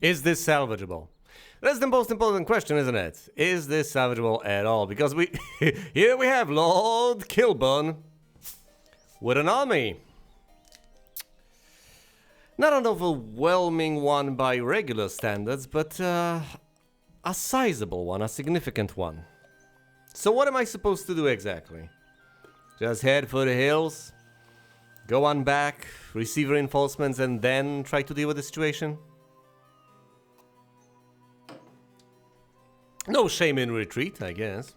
Is this salvageable? That's the most important question, isn't it? Is this salvageable at all? Because here we have Lord Kilburn with an army. Not an overwhelming one by regular standards, but a sizable one, a significant one. So what am I supposed to do exactly? Just head for the hills, go on back, receive reinforcements, and then try to deal with the situation? No shame in retreat, I guess.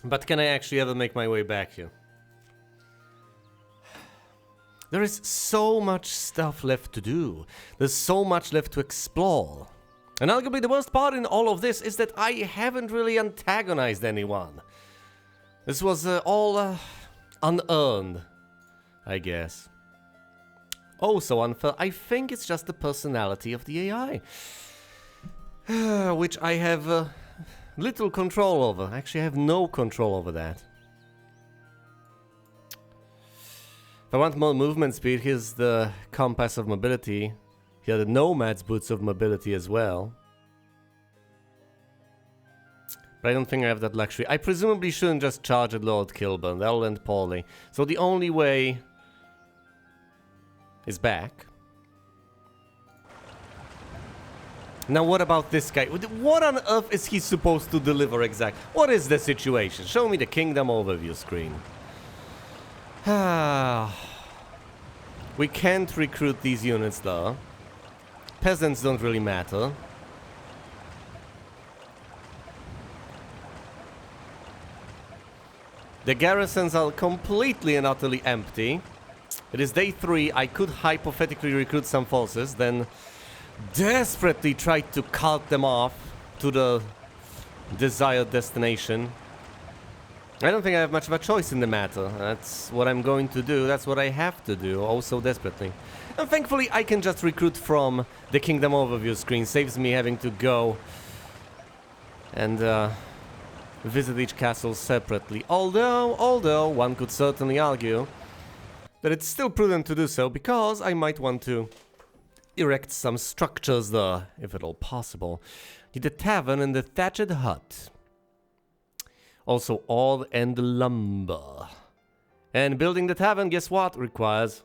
But can I actually ever make my way back here? There is so much stuff left to do. There's so much left to explore. And arguably the worst part in all of this is that I haven't really antagonized anyone. This was all unearned, I guess. Oh, so unfair. I think it's just the personality of the AI. Which I have little control over. Actually, I have no control over that. If I want more movement speed, here's the compass of mobility. Here are the nomad's boots of mobility as well. But I don't think I have that luxury. I presumably shouldn't just charge at Lord Kilburn. That'll end poorly. So the only way is back. Now what about this guy? What on earth is he supposed to deliver exactly? What is the situation? Show me the kingdom overview screen. We can't recruit these units though. Peasants don't really matter. The garrisons are completely and utterly empty. It is day 3. I could hypothetically recruit some forces, then desperately try to cart them off to the desired destination. I don't think I have much of a choice in the matter. That's what I'm going to do. That's what I have to do, oh so desperately. And thankfully I can just recruit from the kingdom overview screen. Saves me having to go and visit each castle separately. Although one could certainly argue that it's still prudent to do so, because I might want to erect some structures there, if at all possible. The tavern and the thatched hut. Also ore and lumber. And building the tavern, guess what? Requires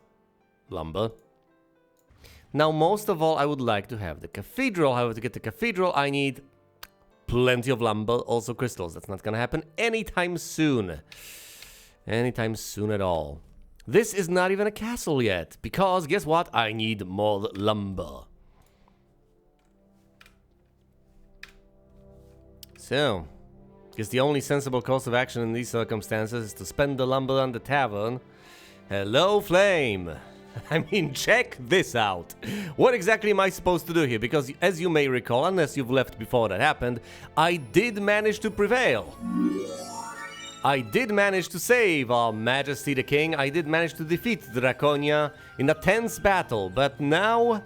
lumber. Now, most of all, I would like to have the cathedral. However, to get the cathedral, I need plenty of lumber, also crystals. That's not gonna happen anytime soon. Anytime soon at all. This is not even a castle yet, because guess what? I need more lumber. So, guess the only sensible course of action in these circumstances is to spend the lumber on the tavern. Hello, Flame! I mean, check this out. What exactly am I supposed to do here? Because, as you may recall, unless you've left before that happened, I did manage to prevail. I did manage to save Our Majesty the King. I did manage to defeat Draconia in a tense battle, but now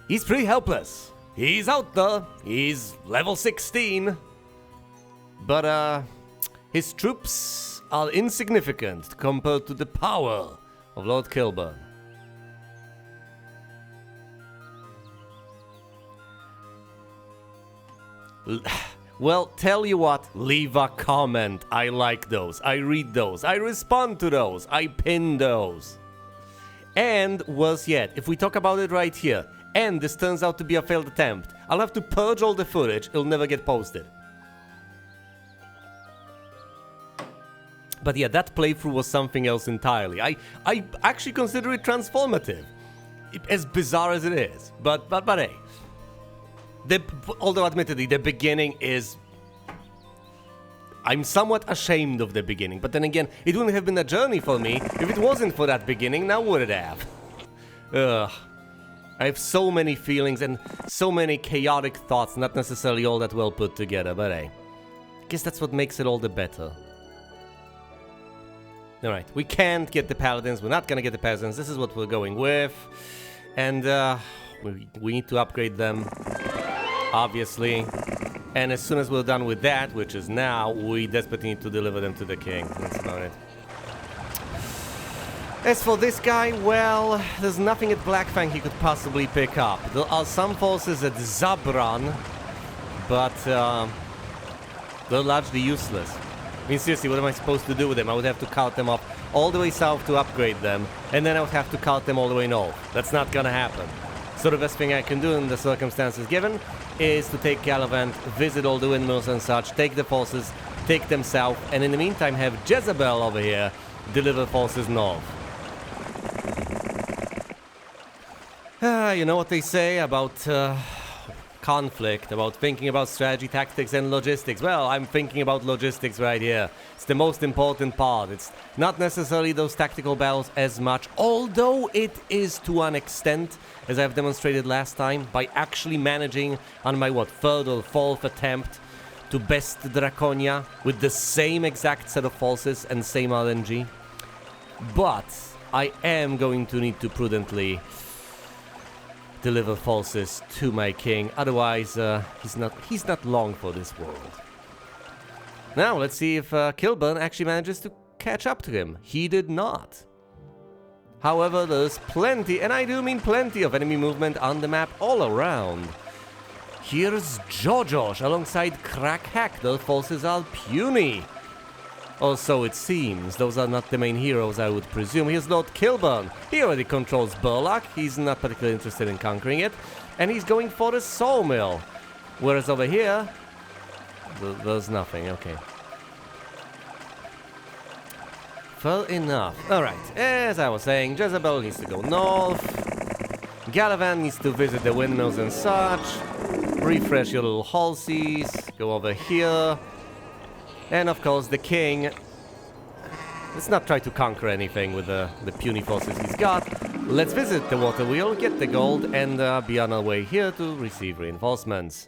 he's pretty helpless. He's out there. He's level 16. But, his troops are insignificant compared to the power of Lord Kilburn. Well, tell you what, leave a comment. I like those. I read those. I respond to those. I pin those. And worse yet, if we talk about it right here, and this turns out to be a failed attempt, I'll have to purge all the footage. It'll never get posted. But yeah, that playthrough was something else entirely. I actually consider it transformative. As bizarre as it is. But hey. Although admittedly, the beginning is... I'm somewhat ashamed of the beginning. But then again, it wouldn't have been a journey for me if it wasn't for that beginning. Now would it have? Ugh. I have so many feelings and so many chaotic thoughts, not necessarily all that well put together. But hey, I guess that's what makes it all the better. Alright, we can't get the paladins, we're not gonna get the peasants, this is what we're going with. And we need to upgrade them, obviously. And as soon as we're done with that, which is now, we desperately need to deliver them to the king. That's about it. As for this guy, well, there's nothing at Blackfang he could possibly pick up. There are some forces at Zabran, but they're largely useless. I mean, seriously, what am I supposed to do with them? I would have to cart them up all the way south to upgrade them, and then I would have to cart them all the way north. That's not gonna happen. So the best thing I can do in the circumstances given is to take Gallivant, visit all the windmills and such, take the forces, take them south, and in the meantime have Jezebel over here deliver forces north. You know what they say about conflict, about thinking about strategy, tactics, and logistics. Well, I'm thinking about logistics right here. It's the most important part. It's not necessarily those tactical battles as much, although it is to an extent, as I've demonstrated last time, by actually managing on my, third or fourth attempt to best Draconia with the same exact set of forces and same RNG. But I am going to need to prudently deliver forces to my king, otherwise he's not long for this world. Now let's see if Kilburn actually manages to catch up to him. He did not. However, there's plenty, and I do mean plenty, of enemy movement on the map all around. Here's Jojosh alongside Crackhack. Their forces are puny. Or so it seems. Those are not the main heroes, I would presume. Here's Lord Kilburn. He already controls Burlock. He's not particularly interested in conquering it. And he's going for the sawmill. Whereas over here, there's nothing. Okay. Fair enough. Alright, as I was saying, Jezebel needs to go north. Gallivant needs to visit the windmills and such. Refresh your little halsies. Go over here. And of course the king, let's not try to conquer anything with the puny forces he's got. Let's visit the water wheel, get the gold, and be on our way here to receive reinforcements.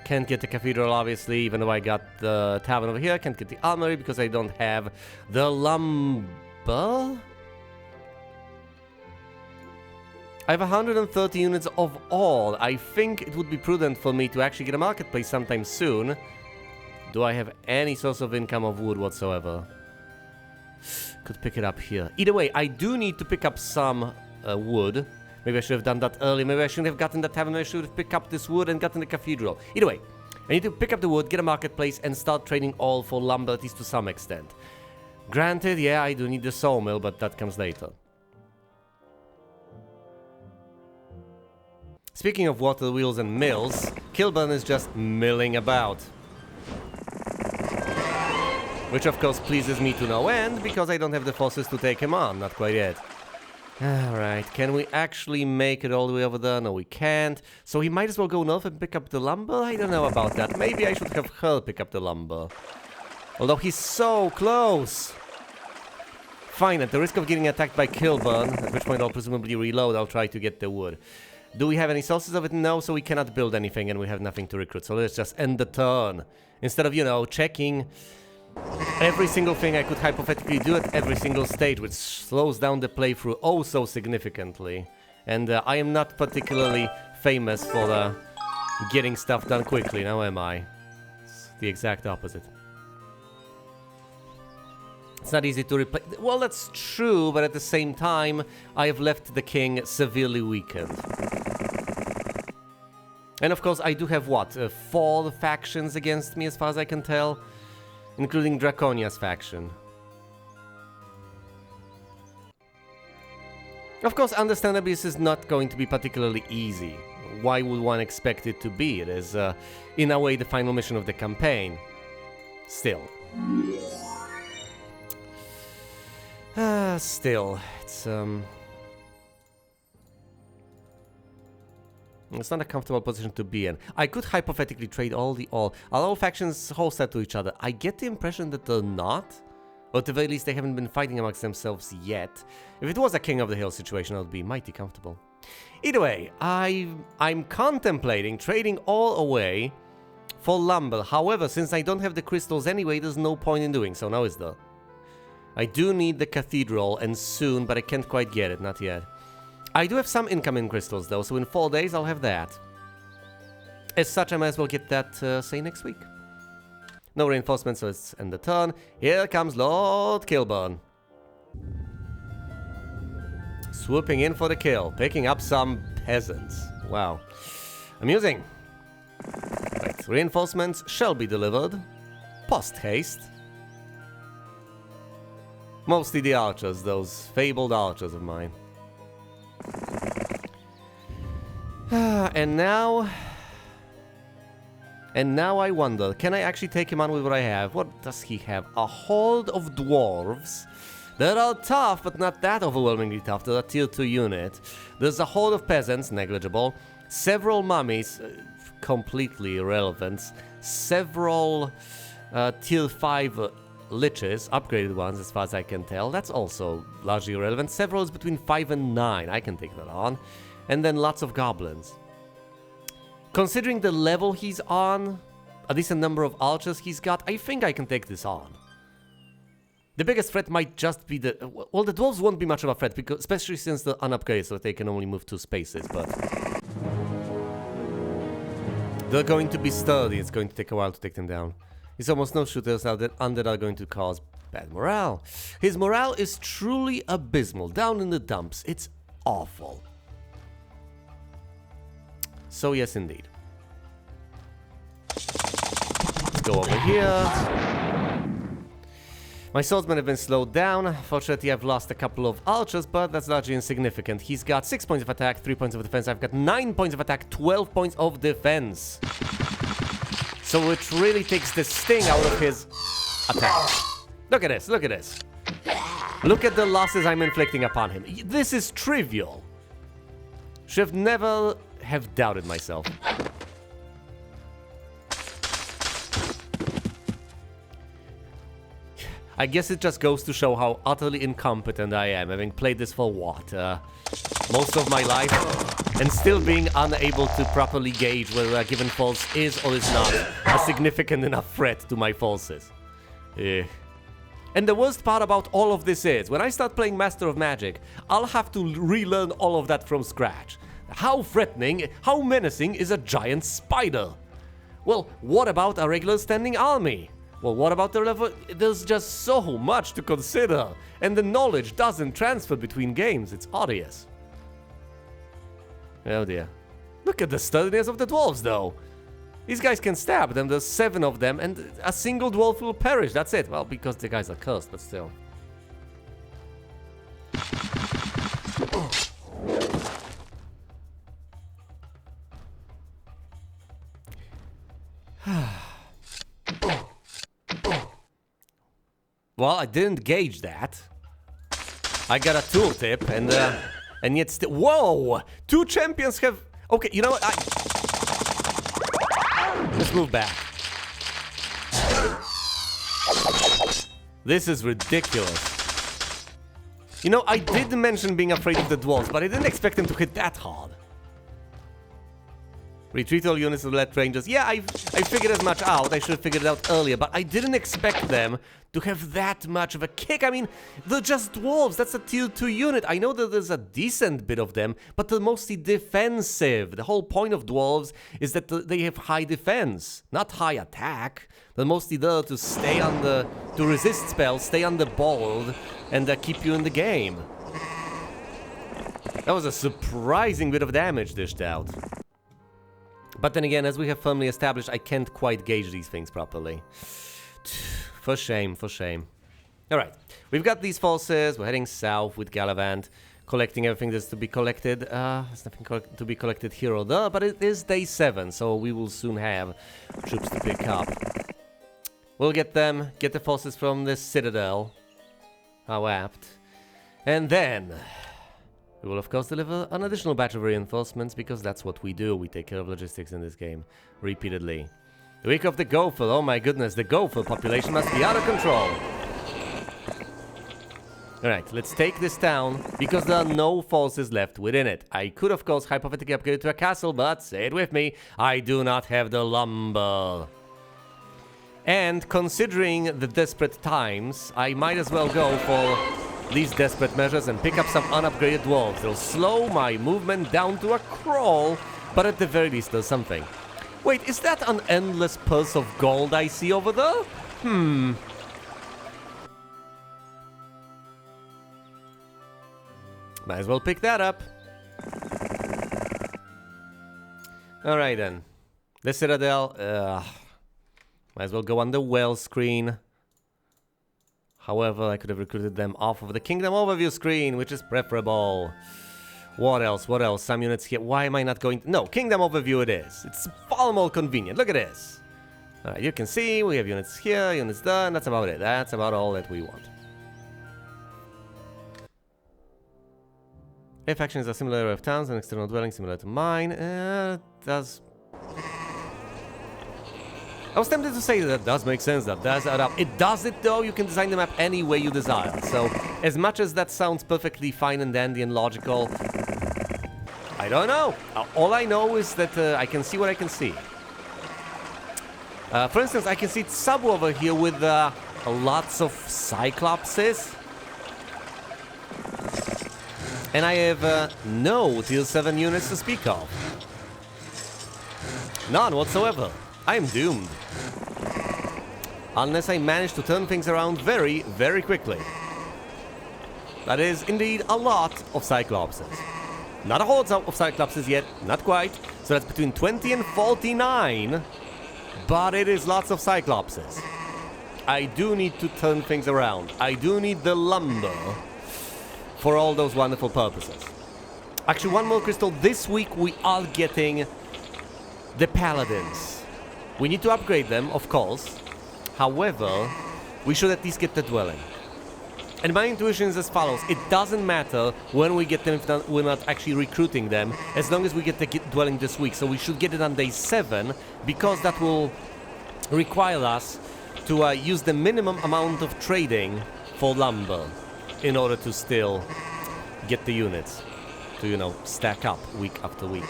Can't get the cathedral, obviously, even though I got the tavern over here. Can't get the armory because I don't have the lumber. I have 130 units of all. I think it would be prudent for me to actually get a marketplace sometime soon. Do I have any source of income of wood whatsoever? Could pick it up here. Either way, I do need to pick up some wood. Maybe I should have done that earlier. Maybe I shouldn't have gotten the tavern. I should have picked up this wood and gotten the cathedral. Either way, I need to pick up the wood, get a marketplace, and start trading all for lumber, at least to some extent. Granted, yeah, I do need the sawmill, but that comes later. Speaking of water wheels and mills, Kilburn is just milling about. Which of course pleases me to no end, because I don't have the forces to take him on, not quite yet. Alright, can we actually make it all the way over there? No, we can't. So he might as well go north and pick up the lumber? I don't know about that. Maybe I should have her pick up the lumber. Although he's so close! Fine, at the risk of getting attacked by Kilburn, at which point I'll presumably reload, I'll try to get the wood. Do we have any sources of it? No, so we cannot build anything and we have nothing to recruit. So let's just end the turn. Instead of, you know, checking every single thing I could hypothetically do at every single stage, which slows down the playthrough oh so significantly. And I am not particularly famous for getting stuff done quickly, now am I? It's the exact opposite. It's not easy to replace. Well, that's true, but at the same time, I have left the king severely weakened. And of course, I do have what? 4 factions against me, as far as I can tell, including Draconia's faction. Of course, understandably, this is not going to be particularly easy. Why would one expect it to be? It is, in a way, the final mission of the campaign. Still. Still, it's not a comfortable position to be in. I could hypothetically trade all factions hostile to each other. I get the impression that they're not, or at the very least they haven't been fighting amongst themselves yet. If it was a King of the Hill situation, I would be mighty comfortable. Either way, I'm contemplating trading all away for lumber. However, since I don't have the crystals anyway, there's no point in doing so, now is there? I do need the cathedral, and soon, but I can't quite get it, not yet. I do have some incoming crystals, though, so in 4 days I'll have that. As such, I might as well get that, say, next week. No reinforcements, so it's end the turn. Here comes Lord Kilburn. Swooping in for the kill, picking up some peasants. Wow. Amusing. Right, reinforcements shall be delivered. Post-haste. Mostly the archers, those fabled archers of mine. And now I wonder, can I actually take him on with what I have? What does he have? A horde of dwarves that are tough, but not that overwhelmingly tough. They're a tier 2 unit. There's a horde of peasants, negligible. Several mummies, completely irrelevant. Several tier 5 liches, upgraded ones as far as I can tell. That's also largely irrelevant. Several is between 5 and 9. I can take that on. And then lots of goblins. Considering the level he's on, a decent number of archers he's got, I think I can take this on. The biggest threat might just be the... Well, the dwarves won't be much of a threat, because, especially since they're unupgraded, so they can only move 2 spaces, but... They're going to be sturdy, it's going to take a while to take them down. He's almost no shooters now that undead are going to cause bad morale. His morale is truly abysmal, down in the dumps. It's awful. So yes, indeed. Let's go over here. My swordsmen have been slowed down. Fortunately, I've lost a couple of archers, but that's largely insignificant. He's got 6 points of attack, 3 points of defense. I've got 9 points of attack, 12 points of defense. So it really takes the sting out of his attack. Look at this, look at this. Look at the losses I'm inflicting upon him. This is trivial. Should never have doubted myself. I guess it just goes to show how utterly incompetent I am, having played this for what, most of my life, and still being unable to properly gauge whether a given force is or is not a significant enough threat to my forces. And the worst part about all of this is, when I start playing Master of Magic, I'll have to relearn all of that from scratch. How threatening, how menacing is a giant spider? Well, what about a regular standing army? Well, what about the level? There's just so much to consider, and the knowledge doesn't transfer between games. It's odious. Oh dear. Look at the sturdiness of the dwarves, though. These guys can stab them. There's 7 of them, and a single dwarf will perish. That's it. Well, because the guys are cursed, but still. Well, I didn't gauge that. I got a tooltip, and yet still... Whoa! 2 champions have... Okay, you know what? Let's move back. This is ridiculous. You know, I did mention being afraid of the dwarves, but I didn't expect them to hit that hard. Retreat all units of let rangers. Yeah, I figured as much out. I should have figured it out earlier, but I didn't expect them to have that much of a kick. I mean, they're just dwarves. That's a tier 2 unit. I know that there's a decent bit of them, but they're mostly defensive. The whole point of dwarves is that they have high defense, not high attack. They're mostly there to stay on the... to resist spells, stay on the board, and keep you in the game. That was a surprising bit of damage dished out. But then again, as we have firmly established, I can't quite gauge these things properly. For shame, for shame. Alright, we've got these forces, we're heading south with Gallivant, collecting everything that's to be collected. There's nothing to be collected here or there, but it is day 7, so we will soon have troops to pick up. We'll get them, get the forces from the Citadel. How apt. And then... we will of course deliver an additional batch of reinforcements, because that's what we do. We take care of logistics in this game, repeatedly. The week of the Gopher, oh my goodness, the Gopher population must be out of control. Alright, let's take this town, because there are no forces left within it. I could of course hypothetically upgrade it to a castle, but say it with me, I do not have the lumber. And considering the desperate times, I might as well go for these desperate measures and pick up some unupgraded dwarves. They'll slow my movement down to a crawl, but at the very least there's something. Wait, is that an endless purse of gold I see over there? Might as well pick that up. Alright then. The Citadel. Might as well go on the well screen. However, I could have recruited them off of the Kingdom Overview screen, which is preferable. What else? What else? Some units here. Why am I not going to... No, Kingdom Overview it is. It's far more convenient. Look at this. Alright, you can see we have units here, units there, and that's about it. That's about all that we want. If factions are similar area of towns and external dwellings similar to mine, does... I was tempted to say that does make sense, that does add up. It does it though, you can design the map any way you desire. So, as much as that sounds perfectly fine and dandy and logical, I don't know. All I know is that I can see what I can see. For instance, I can see Sabu over here with lots of Cyclopses. And I have no Tier 7 units to speak of. None whatsoever. I am doomed. Unless I manage to turn things around very, very quickly. That is indeed a lot of Cyclopses. Not a horde of Cyclopses yet, not quite. So that's between 20 and 49. But it is lots of Cyclopses. I do need to turn things around. I do need the lumber for all those wonderful purposes. Actually, one more crystal. This week we are getting the Paladins. We need to upgrade them, of course. However, we should at least get the dwelling. And my intuition is as follows. It doesn't matter when we get them if we're not actually recruiting them, as long as we get the dwelling this week. So we should get it on day 7, because that will require us to use the minimum amount of trading for lumber in order to still get the units to, you know, stack up week after week.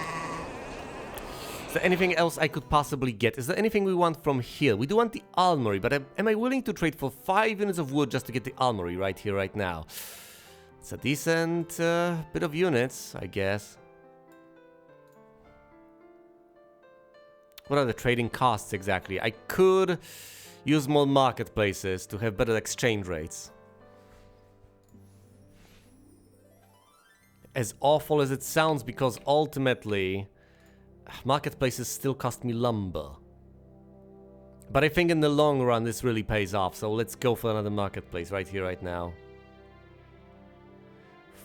Is there anything else I could possibly get? Is there anything we want from here? We do want the armory, but am I willing to trade for 5 units of wood just to get the armory right here, right now? It's a decent bit of units, I guess. What are the trading costs exactly? I could use more marketplaces to have better exchange rates. As awful as it sounds, because ultimately marketplaces still cost me lumber. But I think in the long run this really pays off, so let's go for another marketplace right here, right now.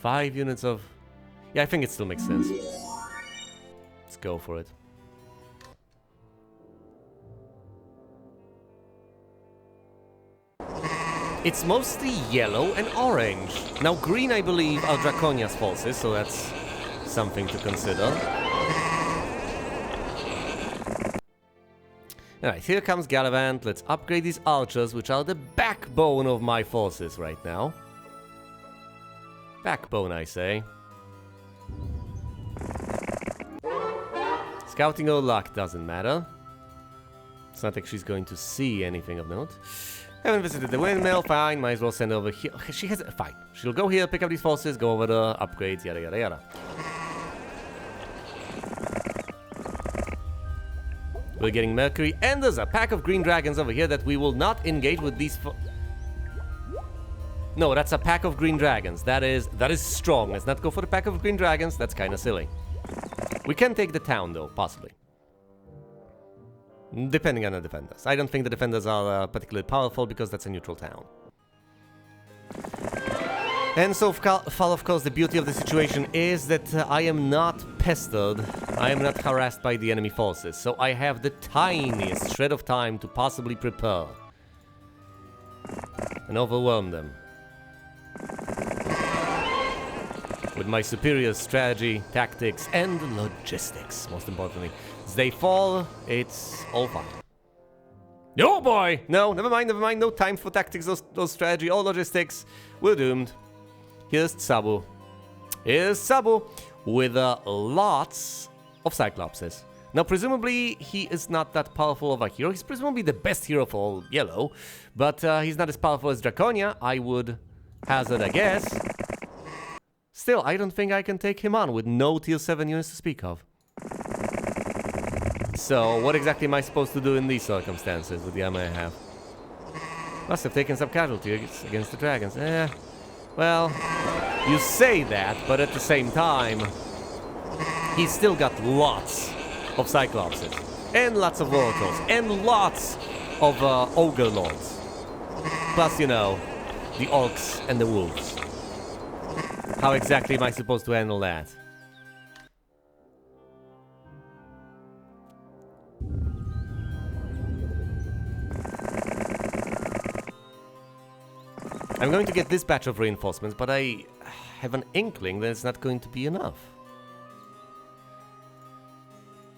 5 units of... Yeah, I think it still makes sense. Let's go for it. It's mostly yellow and orange. Now green, I believe, are Draconia's forces, so that's something to consider. Alright, here comes Gallivant. Let's upgrade these archers, which are the backbone of my forces right now. Backbone, I say. Scouting or luck doesn't matter. It's not like she's going to see anything of note. Haven't visited the windmill, fine, might as well send over here. She has... fine. She'll go here, pick up these forces, go over the upgrades, yada yada yada. We're getting Mercury, and there's a pack of green dragons over here that we will not engage with these... No, that's a pack of green dragons. That is strong. Let's not go for the pack of green dragons. That's kind of silly. We can take the town, though, possibly. Depending on the defenders. I don't think the defenders are particularly powerful, because that's a neutral town. And so far, of course, the beauty of the situation is that I am not pestered, I am not harassed by the enemy forces, so I have the tiniest shred of time to possibly prepare and overwhelm them with my superior strategy, tactics, and logistics, most importantly. As they fall, it's all fine. Oh boy! No, never mind, no time for tactics, those strategy, or logistics. We're doomed. Here's Sabu. Here's Sabu with lots of Cyclopses. Now, presumably, he is not that powerful of a hero. He's presumably the best hero for yellow, but he's not as powerful as Draconia, I would hazard a guess. Still, I don't think I can take him on with no tier 7 units to speak of. So, what exactly am I supposed to do in these circumstances with the army I have? Must have taken some casualties against the dragons. Well, you say that, but at the same time, he's still got lots of Cyclopses, and lots of Oracles, and lots of Ogre Lords. Plus, you know, the Orcs and the Wolves. How exactly am I supposed to handle that? I'm going to get this batch of reinforcements, but I have an inkling that it's not going to be enough.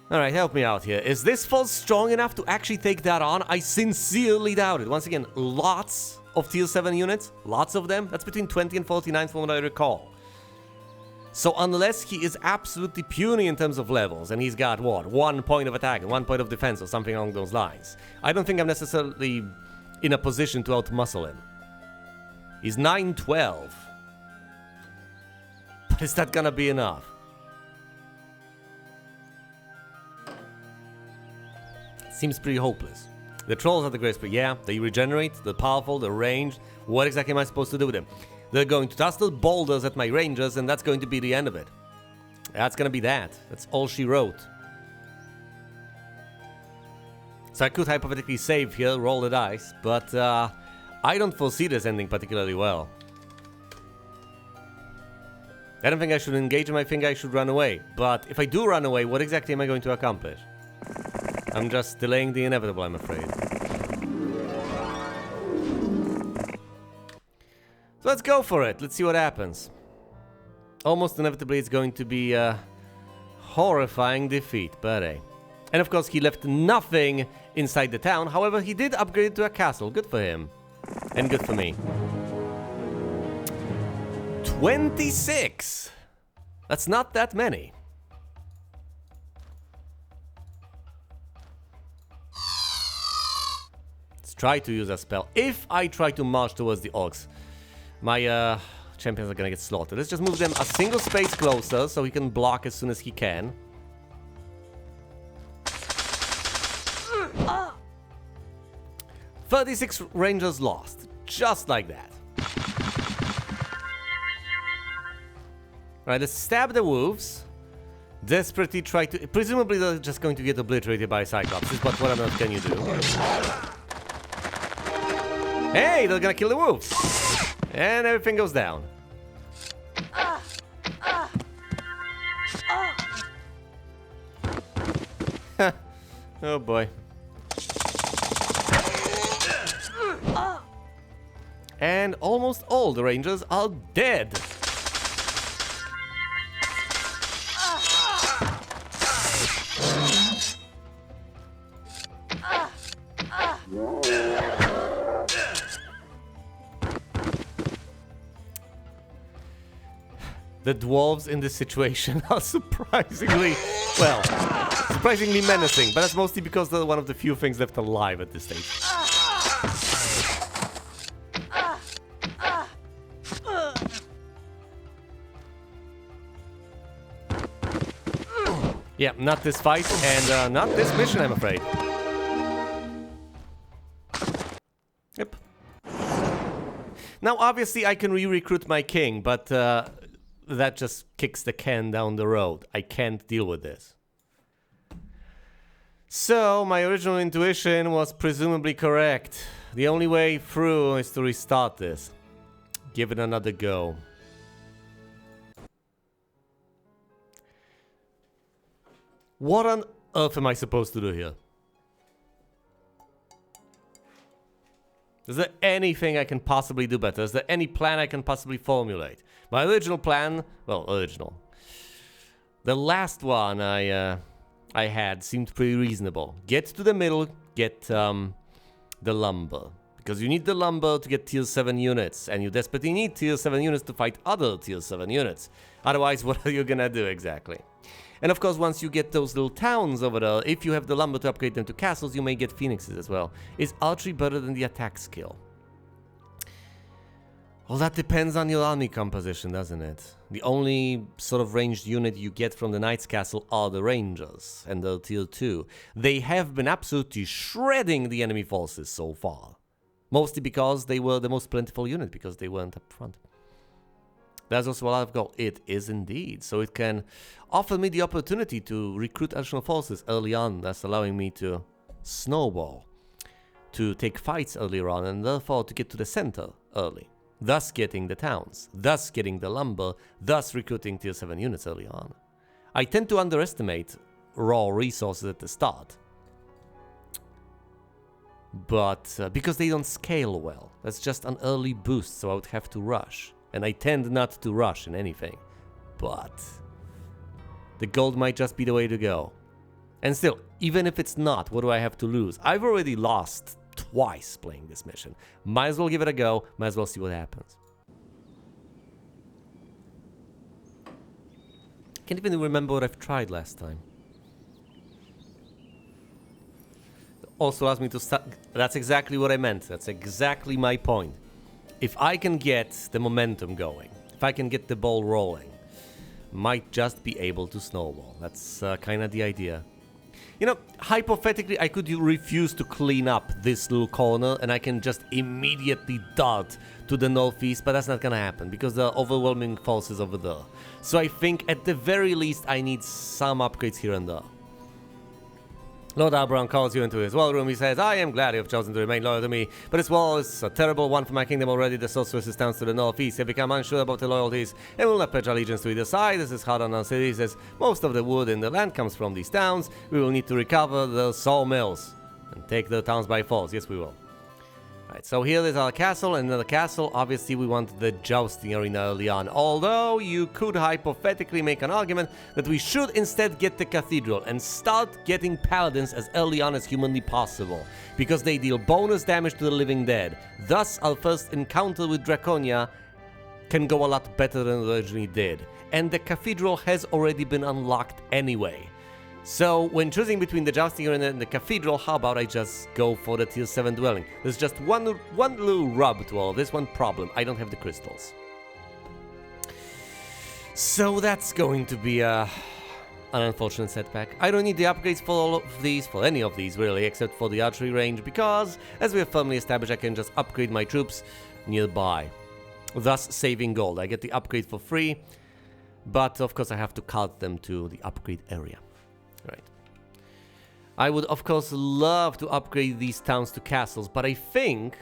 Alright, help me out here. Is this force strong enough to actually take that on? I sincerely doubt it. Once again, lots of tier 7 units. Lots of them. That's between 20 and 49 from what I recall. So unless he is absolutely puny in terms of levels, and he's got, what, 1 point of attack and 1 point of defense or something along those lines, I don't think I'm necessarily in a position to outmuscle him. He's 9-12. But is that gonna be enough? Seems pretty hopeless. The trolls are the greatest, but yeah, they regenerate, they're powerful, they're ranged. What exactly am I supposed to do with them? They're going to toss the boulders at my rangers, and that's going to be the end of it. That's gonna be that. That's all she wrote. So I could hypothetically save here, roll the dice, but I don't foresee this ending particularly well. I don't think I should engage him, I think I should run away. But if I do run away, what exactly am I going to accomplish? I'm just delaying the inevitable, I'm afraid. So let's go for it. Let's see what happens. Almost inevitably, it's going to be a horrifying defeat, but hey. And of course, he left nothing inside the town. However, he did upgrade it to a castle. Good for him. And good for me. 26! That's not that many. Try to use a spell. If I try to march towards the orcs, my champions are gonna get slaughtered. Let's just move them a single space closer so he can block as soon as he can. Ah! 36 rangers lost. Just like that. Alright, let's stab the wolves. Desperately try to... Presumably they're just going to get obliterated by Cyclopses, but what on earth can you do? Hey, they're gonna kill the wolves! And everything goes down. Oh boy. And almost all the rangers are dead. The dwarves in this situation are surprisingly, well, surprisingly menacing, but that's mostly because they're one of the few things left alive at this stage. Yeah, not this fight, and not this mission, I'm afraid. Yep. Now, obviously, I can re-recruit my king, but that just kicks the can down the road. I can't deal with this. So, my original intuition was presumably correct. The only way through is to restart this. Give it another go. What on earth am I supposed to do here? Is there anything I can possibly do better? Is there any plan I can possibly formulate? My original plan, well, original. The last one I had seemed pretty reasonable. Get to the middle, get the lumber. Because you need the lumber to get tier 7 units, and you desperately need tier 7 units to fight other tier 7 units. Otherwise, what are you gonna do exactly? And of course, once you get those little towns over there, if you have the lumber to upgrade them to castles, you may get phoenixes as well. Is archery better than the attack skill? Well, that depends on your army composition, doesn't it? The only sort of ranged unit you get from the Knight's Castle are the Rangers, and they're tier 2. They have been absolutely shredding the enemy forces so far. Mostly because they were the most plentiful unit, because they weren't up front. There's also a lot of gold. It is indeed. So it can offer me the opportunity to recruit additional forces early on. That's allowing me to snowball, to take fights earlier on, and therefore to get to the center early. Thus getting the towns, thus getting the lumber, thus recruiting tier 7 units early on. I tend to underestimate raw resources at the start. But because they don't scale well, that's just an early boost, so I would have to rush. And I tend not to rush in anything. But the gold might just be the way to go. And still, even if it's not, what do I have to lose? I've already lost twice playing this mission. Might as well give it a go, might as well see what happens. Can't even remember what I've tried last time. Also allows me to start. That's exactly what I meant. That's exactly my point. If I can get the momentum going, if I can get the ball rolling, might just be able to snowball. That's kind of the idea. You know, hypothetically, I could refuse to clean up this little corner and I can just immediately dart to the northeast, but that's not gonna happen because there are overwhelming forces over there. So I think at the very least I need some upgrades here and there. Lord Albron calls you into his war room. He says, I am glad you have chosen to remain loyal to me, but this war is a terrible one for my kingdom already. The sorceress towns to the northeast have become unsure about their loyalties and will not pledge allegiance to either side. This is hard on our cities as most of the wood in the land comes from these towns. We will need to recover the sawmills and take the towns by force. Yes, we will. Right, so here is our castle, and in the castle, obviously, we want the jousting arena early on. Although, you could hypothetically make an argument that we should instead get the cathedral and start getting paladins as early on as humanly possible, because they deal bonus damage to the living dead. Thus, our first encounter with Draconia can go a lot better than it originally did. And the cathedral has already been unlocked anyway. So, when choosing between the jousting arena and the cathedral, how about I just go for the tier 7 dwelling? There's just one little rub to all of this, one problem. I don't have the crystals. So that's going to be an unfortunate setback. I don't need the upgrades for all of these, for any of these really, except for the archery range, because, as we have firmly established, I can just upgrade my troops nearby, thus saving gold. I get the upgrade for free, but of course I have to cart them to the upgrade area. Right. I would, of course, love to upgrade these towns to castles, but I think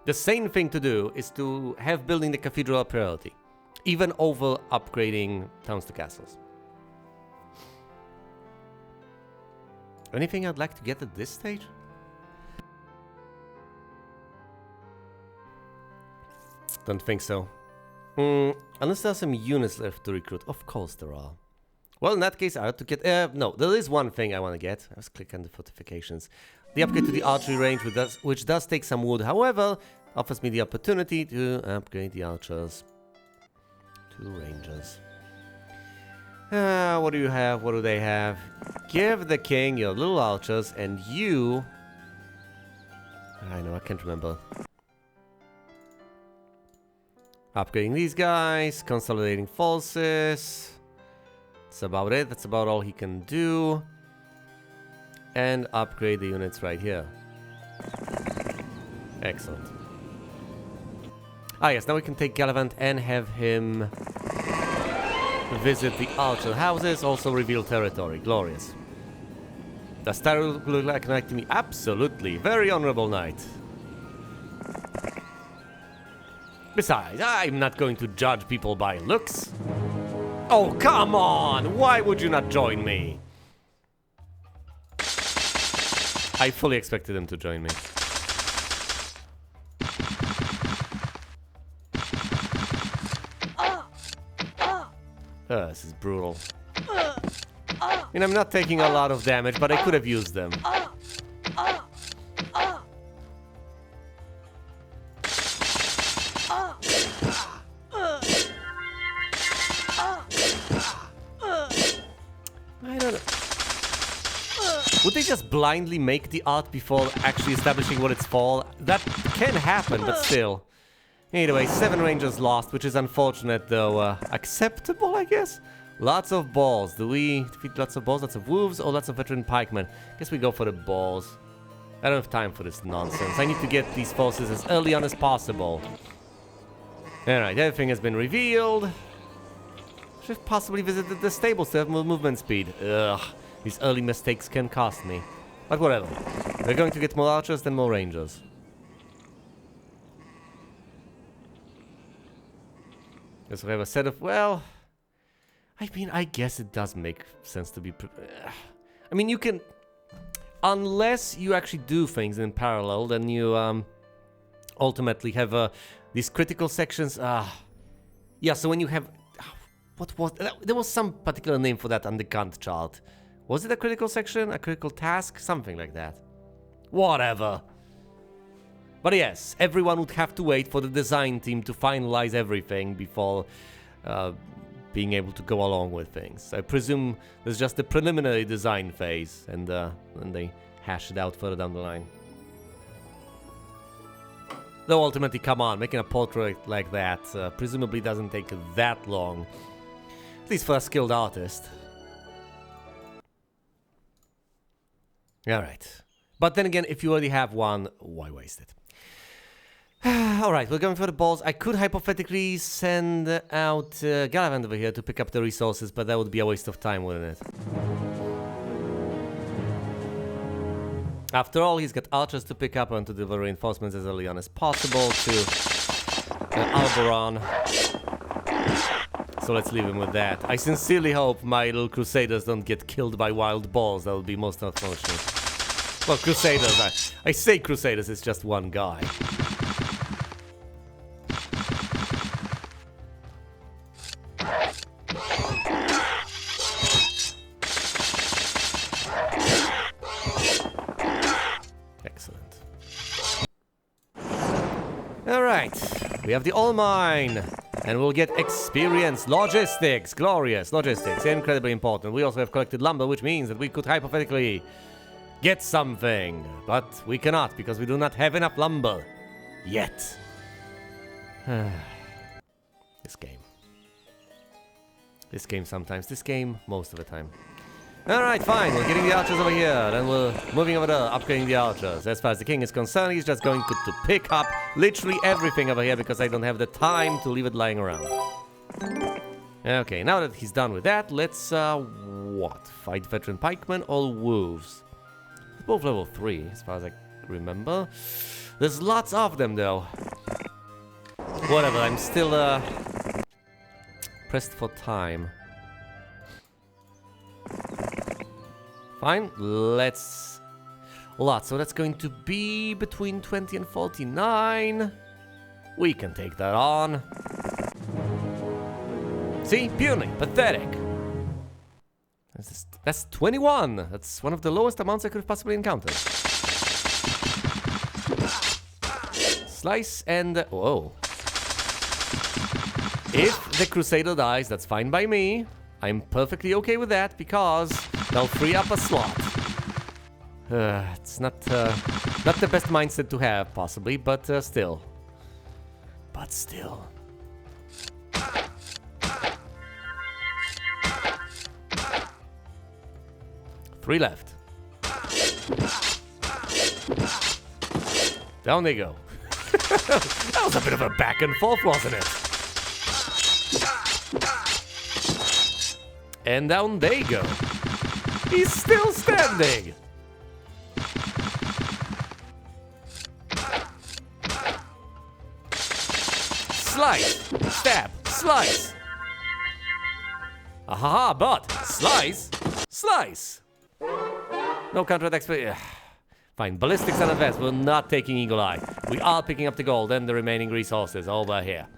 the sane thing to do is to have building the cathedral a priority, even over upgrading towns to castles. Anything I'd like to get at this stage? Don't think so. Unless there are some units left to recruit. Of course there are. Well, in that case, I have to get... no, there is one thing I want to get. Let's click on the fortifications. The upgrade to the archery range, which does take some wood. However, offers me the opportunity to upgrade the archers to rangers. What do you have? What do they have? Give the king your little archers, and you... I know, I can't remember. Upgrading these guys, consolidating forces... That's about it. That's about all he can do. And upgrade the units right here. Excellent. Ah yes, now we can take Gallivant and have him visit the archer houses, also reveal territory. Glorious. Does Tyro look like a knight to me? Absolutely. Very honorable knight. Besides, I'm not going to judge people by looks. Oh, come on! Why would you not join me? I fully expected him to join me. This is brutal. I mean, I'm not taking a lot of damage, but I could have used them. Would they just blindly make the art before actually establishing what it's for? That can happen, but still. Either way, 7 rangers lost, which is unfortunate though. Acceptable, I guess? Lots of balls. Do we defeat lots of balls, lots of wolves, or lots of veteran pikemen? Guess we go for the balls. I don't have time for this nonsense. I need to get these forces as early on as possible. Alright, everything has been revealed. Should have possibly visited the stables to have more movement speed. Ugh, these early mistakes can cost me. But whatever. We're going to get more archers than more rangers. Yes, we have a set of, well... I mean, I guess it does make sense to be... I mean, you can... Unless you actually do things in parallel, then you ultimately have these critical sections. Yeah, so when you have... What was... There was some particular name for that on the Gantt chart. Was it a critical section? A critical task? Something like that. Whatever. But yes, everyone would have to wait for the design team to finalize everything before being able to go along with things. I presume there's just the preliminary design phase, and they hash it out further down the line. Though ultimately, come on, making a portrait like that presumably doesn't take that long. At least for a skilled artist. Alright. But then again, if you already have one, why waste it? Alright, we're going for the balls. I could hypothetically send out Galavant over here to pick up the resources, but that would be a waste of time, wouldn't it? After all, he's got archers to pick up and to deliver reinforcements as early on as possible to Alberon. So let's leave him with that. I sincerely hope my little crusaders don't get killed by wild balls. That would be most unfortunate. Well, crusaders, I say crusaders, it's just one guy. Excellent. Alright, we have the all mine. And we'll get experience. Logistics. Glorious. Logistics. Incredibly important. We also have collected lumber, which means that we could hypothetically get something. But we cannot, because we do not have enough lumber. Yet. This game. This game sometimes. This game most of the time. Alright, fine. We're getting the archers over here. Then we're moving over there, upgrading the archers. As far as the king is concerned, he's just going to pick up literally everything over here because I don't have the time to leave it lying around. Okay, now that he's done with that, let's, what? Fight veteran pikemen or wolves? Both level 3, as far as I remember. There's lots of them, though. Whatever, I'm still, pressed for time. Fine, let's... Lots, so that's going to be between 20 and 49. We can take that on. See? Puny, pathetic. That's 21. That's one of the lowest amounts I could have possibly encountered. Slice and... Whoa. If the Crusader dies, that's fine by me. I'm perfectly okay with that because they'll free up a slot. It's not the best mindset to have, possibly, but still. But still. Three left. Down they go. That was a bit of a back and forth, wasn't it? And down they go. He's still standing. Slice, stab, slice. Ahaha, but slice, slice. No counterattack. Fine, ballistics and advance. We're not taking Eagle Eye. We are picking up the gold and the remaining resources over here.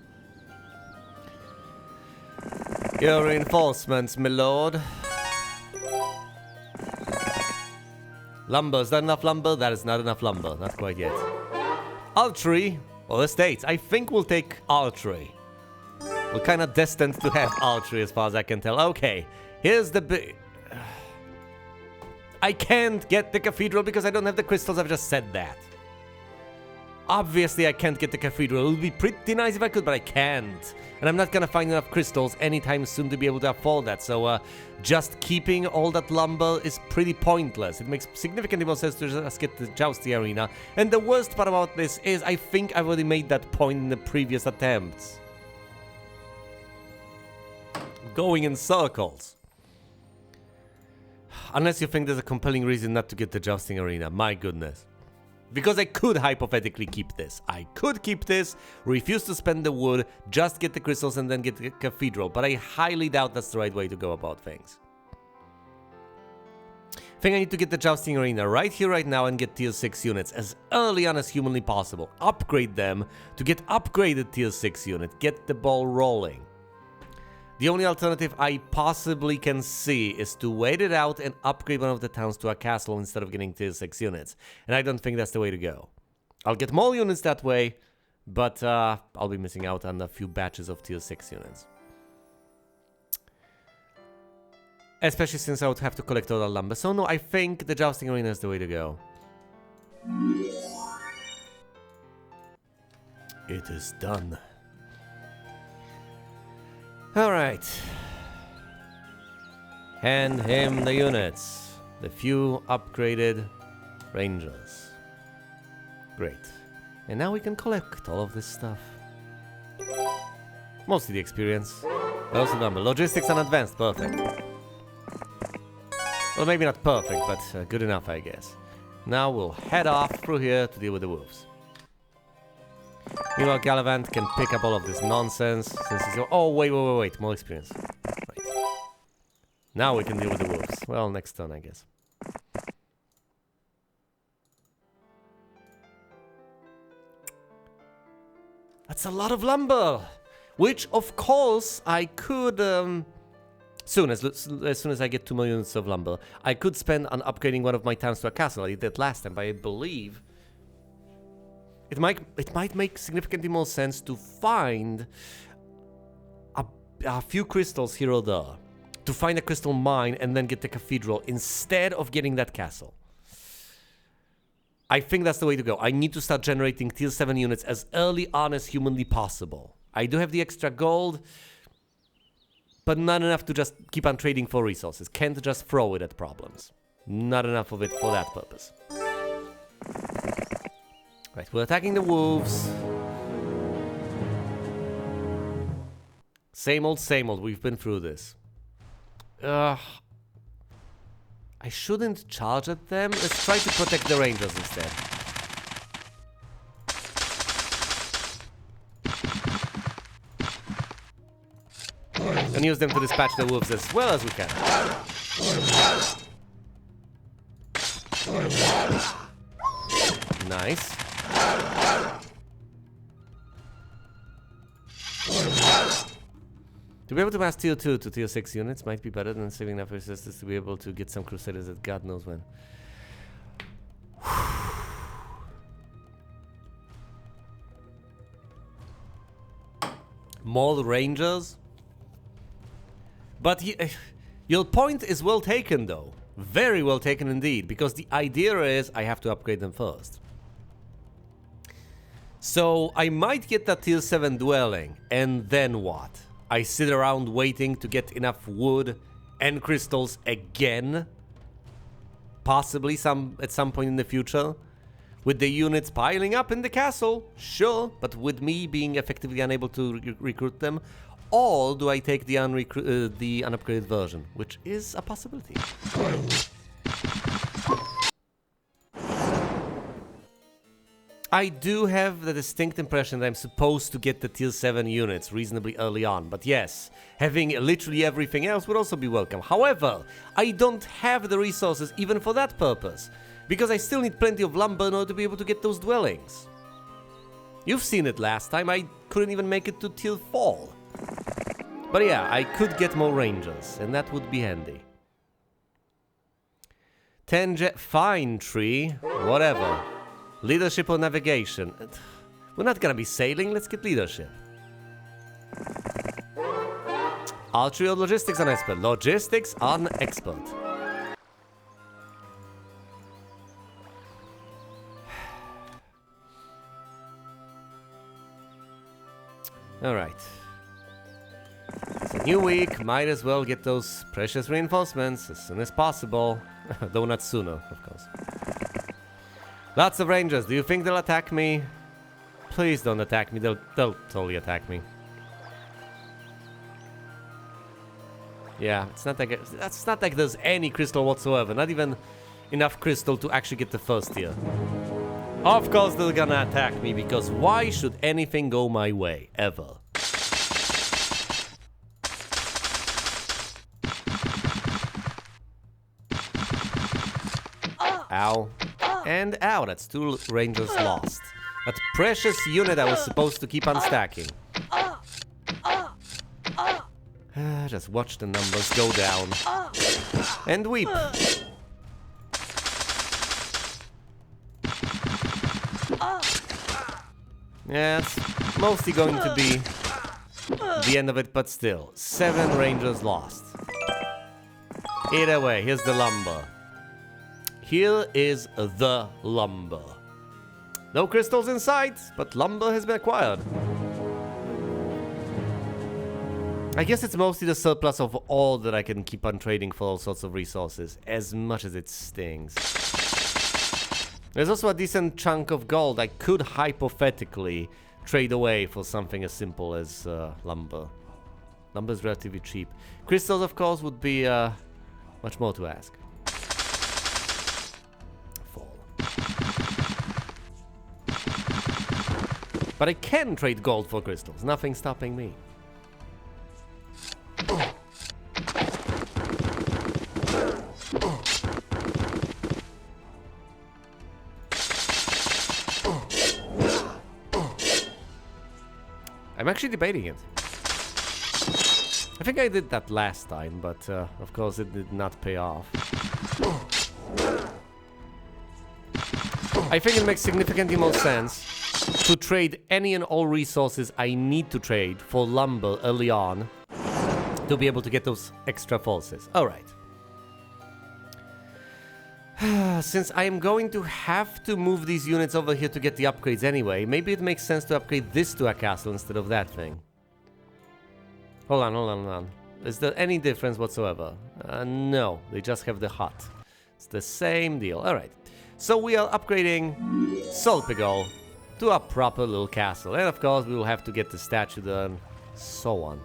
Your reinforcements, my lord. Lumber, is that enough lumber? That is not enough lumber, not quite yet. Archery, or estates. I think we'll take archery. We're kind of destined to have archery as far as I can tell. Okay, here's the big... I can't get the cathedral because I don't have the crystals, I've just said that. Obviously, I can't get the cathedral. It would be pretty nice if I could, but I can't. And I'm not gonna find enough crystals anytime soon to be able to afford that. So, just keeping all that lumber is pretty pointless. It makes significantly more sense to just get the jousting arena. And the worst part about this is I think I've already made that point in the previous attempts. Going in circles. Unless you think there's a compelling reason not to get the jousting arena. My goodness. Because I could hypothetically keep this. I could keep this, refuse to spend the wood, just get the crystals and then get the cathedral. But I highly doubt that's the right way to go about things. I think I need to get the jousting arena right here, right now, and get tier 6 units as early on as humanly possible. Upgrade them to get upgraded tier 6 unit. Get the ball rolling. The only alternative I possibly can see is to wait it out and upgrade one of the towns to a castle instead of getting tier 6 units. And I don't think that's the way to go. I'll get more units that way, but I'll be missing out on a few batches of tier 6 units. Especially since I would have to collect all the lumber. So no, I think the jousting arena is the way to go. It is done. Alright. Hand him the units. The few upgraded rangers. Great. And now we can collect all of this stuff. Mostly the experience. But also number. Logistics and advanced. Perfect. Well, maybe not perfect, but good enough, I guess. Now we'll head off through here to deal with the wolves. Meanwhile, Gallivant can pick up all of this nonsense since he's... Oh, wait, more experience. Right. Now we can deal with the wolves. Well, next turn, I guess. That's a lot of lumber! Which, of course, I could... as soon as I get 2 more units of lumber, I could spend on upgrading one of my towns to a castle. I did that last time, but I believe... It might make significantly more sense to find a few crystals here or there. To find a crystal mine and then get the cathedral instead of getting that castle. I think that's the way to go. I need to start generating tier 7 units as early on as humanly possible. I do have the extra gold, but not enough to just keep on trading for resources. Can't just throw it at problems. Not enough of it for that purpose. Right, we're attacking the wolves. Same old, we've been through this. I shouldn't charge at them. Let's try to protect the rangers instead. And use them to dispatch the wolves as well as we can. Nice. To be able to mass tier 2 to tier 6 units might be better than saving enough resistance to be able to get some crusaders at God knows when. More rangers? But your point is well taken though. Very well taken indeed, because the idea is I have to upgrade them first. So I might get that tier 7 dwelling, and then what? I sit around waiting to get enough wood and crystals again? Possibly at some point in the future? With the units piling up in the castle, sure, but with me being effectively unable to recruit them? Or do I take the unupgraded version, which is a possibility. I do have the distinct impression that I'm supposed to get the tier 7 units reasonably early on, but yes, having literally everything else would also be welcome. However, I don't have the resources even for that purpose, because I still need plenty of lumber in order to be able to get those dwellings. You've seen it last time, I couldn't even make it to tier 4. But yeah, I could get more rangers, and that would be handy. 10 jet, fine tree, whatever. Leadership or navigation? We're not gonna be sailing, let's get leadership. Archery or logistics on expert? Logistics on expert. Alright. It's a new week, might as well get those precious reinforcements as soon as possible. Though not sooner, of course. Lots of rangers, do you think they'll attack me? Please don't attack me, they'll totally attack me. Yeah, it's not like there's any crystal whatsoever, not even enough crystal to actually get the first tier. Of course they're gonna attack me, because why should anything go my way, ever? Ow. And ow, that's 2 rangers lost. That precious unit I was supposed to keep on stacking. Just watch the numbers go down. And weep. Yeah, it's mostly going to be the end of it, but still. 7 rangers lost. Either way, here's the lumber. Here is the lumber. No crystals in sight, but lumber has been acquired. I guess it's mostly the surplus of all that I can keep on trading for all sorts of resources, as much as it stings. There's also a decent chunk of gold I could hypothetically trade away for something as simple as lumber. Lumber is relatively cheap. Crystals, of course, would be much more to ask. Fall. But I can trade gold for crystals. Nothing stopping me. I'm actually debating it. I think I did that last time, but of course it did not pay off. I think it makes significantly more sense to trade any and all resources I need to trade for lumber early on to be able to get those extra forces. Alright. Since I am going to have to move these units over here to get the upgrades anyway, maybe it makes sense to upgrade this to a castle instead of that thing. Hold on. Is there any difference whatsoever? No, they just have the hut. It's the same deal. Alright. So we are upgrading Solpigol to a proper little castle. And of course we will have to get the statue done, so on.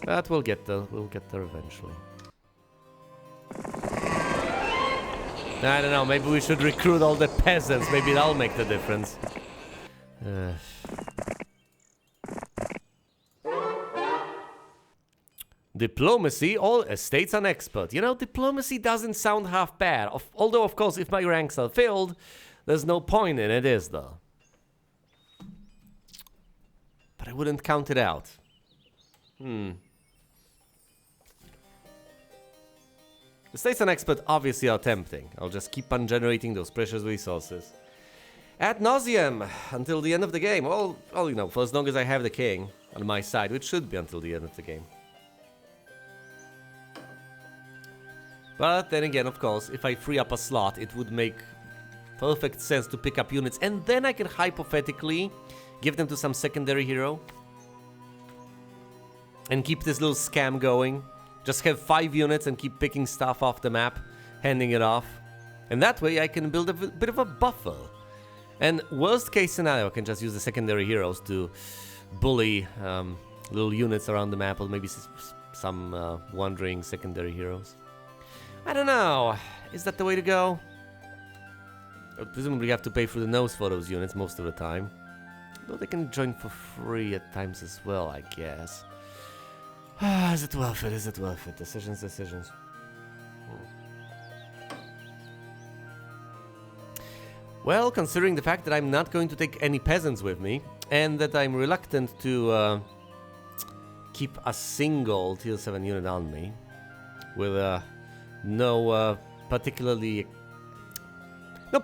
But we'll get there eventually. I don't know, maybe we should recruit all the peasants. Maybe that'll make the difference. Diplomacy, all estates an expert. You know, diplomacy doesn't sound half bad. Although, of course, if my ranks are filled, there's no point in it, is there? But I wouldn't count it out. Estates an expert obviously are tempting. I'll just keep on generating those precious resources. Ad nauseam until the end of the game. Well, you know, for as long as I have the king on my side, which should be until the end of the game. But then again, of course, if I free up a slot, it would make perfect sense to pick up units, and then I can hypothetically give them to some secondary hero and keep this little scam going. Just have 5 units and keep picking stuff off the map, handing it off. And that way I can build a bit of a buffer. And worst case scenario, I can just use the secondary heroes to bully little units around the map, or maybe some wandering secondary heroes. I don't know. Is that the way to go? I presumably have to pay through the nose for those units most of the time. Though they can join for free at times as well, I guess. Is it worth it? Is it worth it? Decisions. Well, considering the fact that I'm not going to take any peasants with me, and that I'm reluctant to keep a single tier 7 unit on me, with no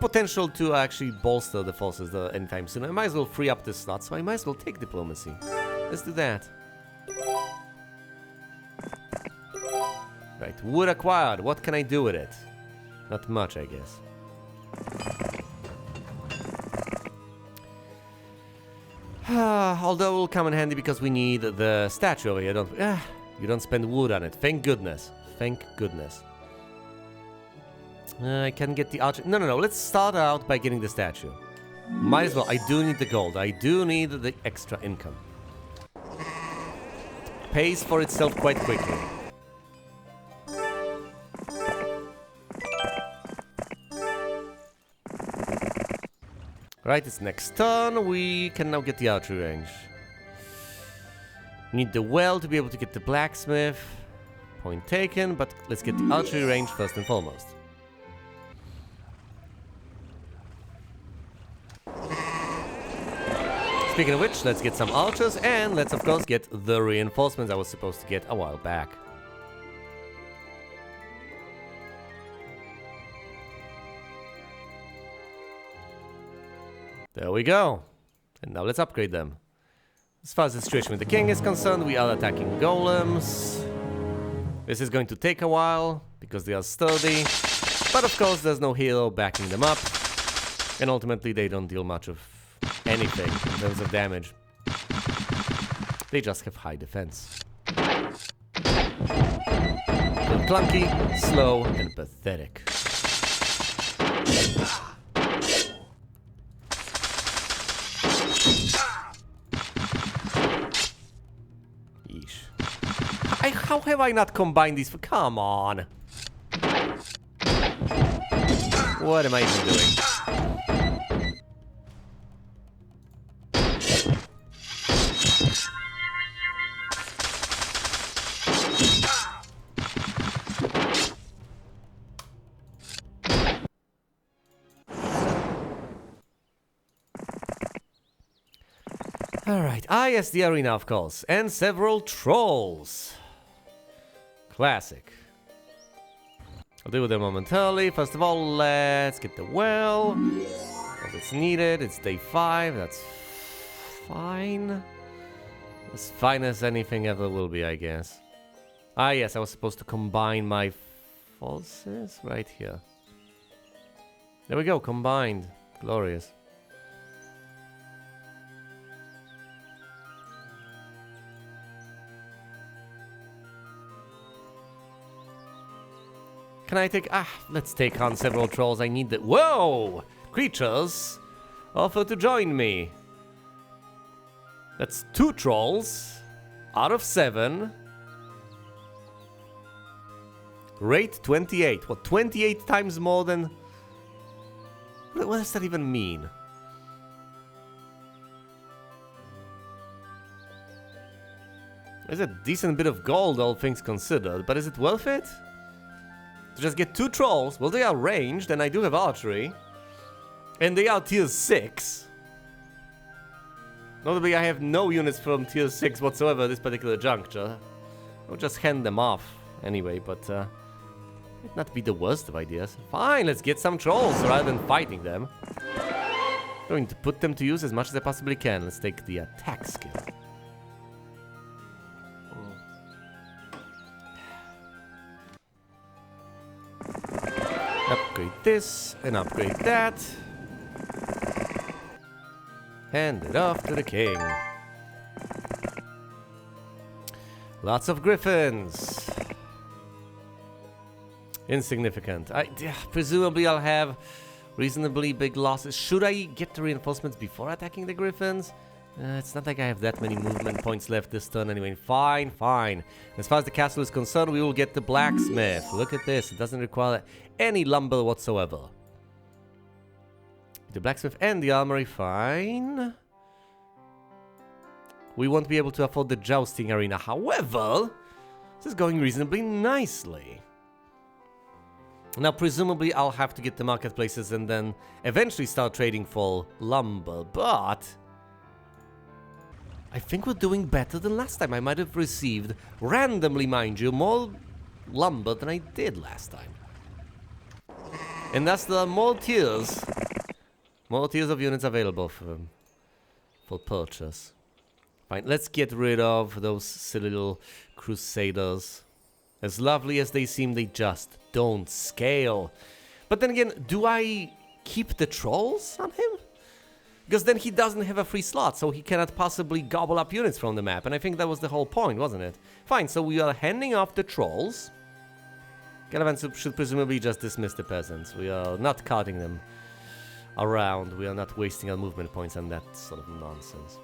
potential to actually bolster the forces anytime soon, I might as well free up this slot, so I might as well take diplomacy. Let's do that. Right, wood acquired. What can I do with it? Not much, I guess. Although it will come in handy because we need the statue over here. You don't spend wood on it. Thank goodness. Thank goodness. I can get the archer. No. Let's start out by getting the statue. Might as well. I do need the gold. I do need the extra income. Pays for itself quite quickly. Right, it's next turn. We can now get the archery range. Need the well to be able to get the blacksmith. Point taken, but let's get the archery range first and foremost. Speaking of which, let's get some archers, and let's of course get the reinforcements I was supposed to get a while back. There we go. And now let's upgrade them. As far as the situation with the king is concerned, we are attacking golems. This is going to take a while, because they are sturdy. But of course, there's no hero backing them up. And ultimately, they don't deal much of anything in terms of damage. They just have high defense. They're clunky, slow, and pathetic. Yeesh. How have I not combined these? Come on. What am I even doing? Alright, yes, the arena, of course, and several trolls. Classic. I'll deal with them momentarily. First of all, let's get the well. As it's needed, it's day 5, that's fine. As fine as anything ever will be, I guess. Yes, I was supposed to combine my forces right here. There we go, combined. Glorious. Can I take... let's take on several trolls. I need the... Whoa! Creatures offer to join me. That's 2 trolls out of 7. Rate 28. What, 28 times more than... What does that even mean? There's a decent bit of gold, all things considered, but is it worth it? To just get 2 trolls? Well, they are ranged, and I do have archery. And they are tier 6. Notably, I have no units from tier 6 whatsoever at this particular juncture. I'll just hand them off anyway, but might not be the worst of ideas. Fine, let's get some trolls rather than fighting them. Going to put them to use as much as I possibly can. Let's take the attack skill. Upgrade this and upgrade that. Hand it off to the king. Lots of griffins. Insignificant. Presumably I'll have reasonably big losses. Should I get the reinforcements before attacking the griffins? It's not like I have that many movement points left this turn anyway. Fine, fine. As far as the castle is concerned, we will get the blacksmith. Look at this. It doesn't require any lumber whatsoever. The blacksmith and the armory, fine. We won't be able to afford the jousting arena. However, this is going reasonably nicely. Now, presumably, I'll have to get the marketplaces and then eventually start trading for lumber, but I think we're doing better than last time. I might have received, randomly mind you, more lumber than I did last time. And thus there are more tiers of units available for purchase. Fine, let's get rid of those silly little crusaders. As lovely as they seem, they just don't scale. But then again, do I keep the trolls on him? Because then he doesn't have a free slot, so he cannot possibly gobble up units from the map. And I think that was the whole point, wasn't it? Fine, so we are handing off the trolls. Caravans should presumably just dismiss the peasants. We are not carting them around. We are not wasting our movement points on that sort of nonsense.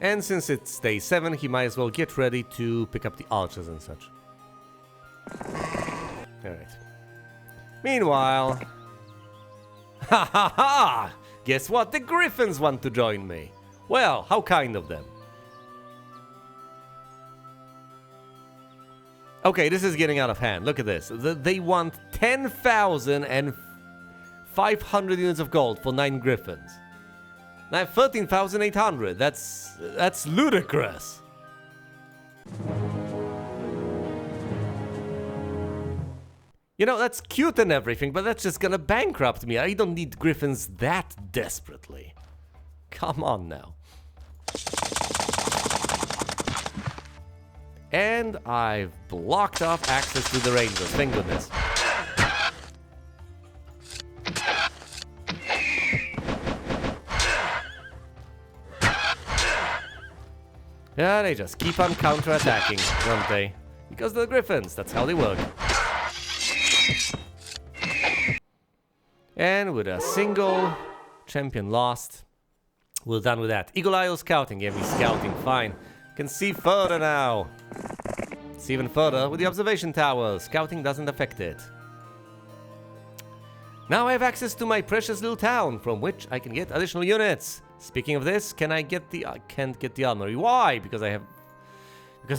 And since it's day 7, he might as well get ready to pick up the archers and such. Alright. Meanwhile... Ha ha ha! Guess what? The Griffins want to join me. Well, how kind of them. Okay, this is getting out of hand. Look at this. They want 10,500 units of gold for 9 Griffins. Now 13,800. That's ludicrous. You know, that's cute and everything, but that's just gonna bankrupt me. I don't need Griffins that desperately. Come on now. And I've blocked off access to the Rangers, thank goodness. Yeah, they just keep on counter-attacking, don't they? Because they're Griffins, that's how they work. And with a single champion lost, we're done with that. Eagle Eye scouting, yeah, he's scouting, fine. Can see further now. See even further with the observation tower. Scouting doesn't affect it. Now I have access to my precious little town, from which I can get additional units. Speaking of this, can I get the... I can't get the armory. Why? Because I